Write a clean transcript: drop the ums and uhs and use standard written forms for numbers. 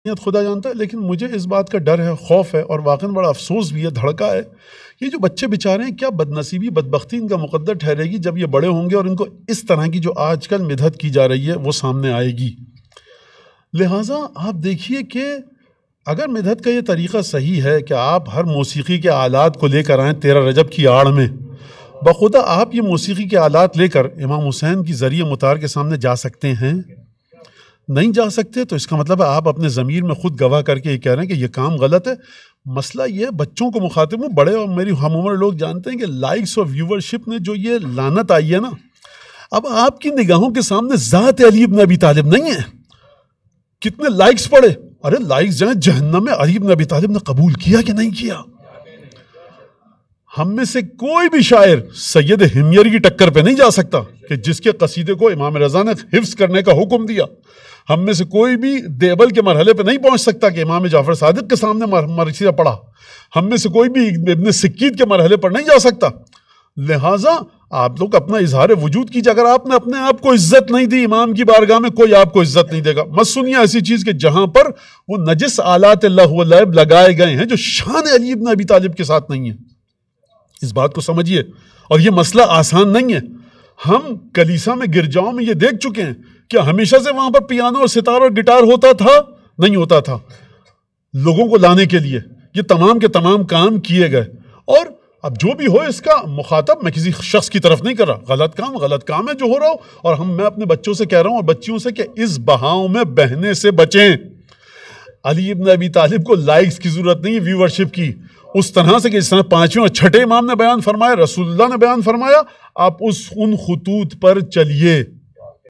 خدا جانتا ہے، لیکن مجھے اس بات کا ڈر ہے، خوف ہے، اور واقعاً بڑا افسوس بھی ہے، دھڑکا ہے، یہ جو بچے بیچارے ہیں کیا بدنصیبی بدبختی ان کا مقدر ٹھہرے گی جب یہ بڑے ہوں گے اور ان کو اس طرح کی جو آج کل مدحت کی جا رہی ہے وہ سامنے آئے گی۔ لہٰذا آپ دیکھیے کہ اگر مدحت کا یہ طریقہ صحیح ہے کہ آپ ہر موسیقی کے آلات کو لے کر آئیں 13 رجب کی آڑ میں، بخدا آپ یہ موسیقی کے آلات لے کر امام حسین کی ذریعہ مطہر کے سامنے جا سکتے ہیں؟ نہیں جا سکتے، تو اس کا مطلب ہے آپ اپنے ضمیر میں خود گواہ کر کے یہ کہہ رہے ہیں کہ یہ کام غلط ہے۔ مسئلہ یہ ہے، بچوں کو مخاطب ہوں، بڑے اور میری ہم عمر لوگ جانتے ہیں کہ لائکس اور ویورشپ نے جو یہ لعنت آئی ہے نا، اب آپ کی نگاہوں کے سامنے ذات علی بن ابی طالب نہیں ہے۔ کتنے لائکس پڑے؟ ارے لائکس جائیں جہنم میں، علی بن ابی طالب نے قبول کیا کہ نہیں کیا؟ ہم میں سے کوئی بھی شاعر سید ہمیری کی ٹکر پہ نہیں جا سکتا کہ جس کے قصیدے کو امام رضا نے حفظ کرنے کا حکم دیا۔ ہم میں سے کوئی بھی دیبل کے مرحلے پہ نہیں پہنچ سکتا کہ امام جعفر صادق کے سامنے مرثیہ پڑھا۔ ہم میں سے کوئی بھی ابن سکید کے مرحلے پر نہیں جا سکتا۔ لہٰذا آپ لوگ اپنا اظہار وجود کیجیے۔ اگر آپ نے اپنے آپ کو عزت نہیں دی امام کی بارگاہ میں، کوئی آپ کو عزت نہیں دے گا۔ مت سنیے ایسی چیز کہ جہاں پر وہ نجس آلات اللہ و لعب لگائے گئے ہیں جو شان علی بن ابی طالب کے ساتھ نہیں ہے۔ اس بات کو سمجھیے، اور یہ مسئلہ آسان نہیں ہے۔ ہم کلیسا میں گرجاؤں میں یہ دیکھ چکے ہیں کہ ہمیشہ سے وہاں پر پیانو اور ستار اور گٹار ہوتا تھا؟ نہیں ہوتا تھا۔ لوگوں کو لانے کے لیے یہ تمام کے تمام کام کیے گئے، اور اب جو بھی ہو اس کا مخاطب میں کسی شخص کی طرف نہیں کر رہا۔ غلط کام ہے جو ہو رہا ہو، اور میں اپنے بچوں سے کہہ رہا ہوں اور بچیوں سے کہ اس بہاؤ میں بہنے سے بچیں۔ علی بن ابی طالب کو لائکس کی ضرورت نہیں، ویورشپ کی۔ اس طرح سے کہ اس طرح 5ویں اور 6ٹھے امام نے بیان فرمایا، رسول اللہ نے بیان فرمایا، آپ ان خطوط پر چلیے۔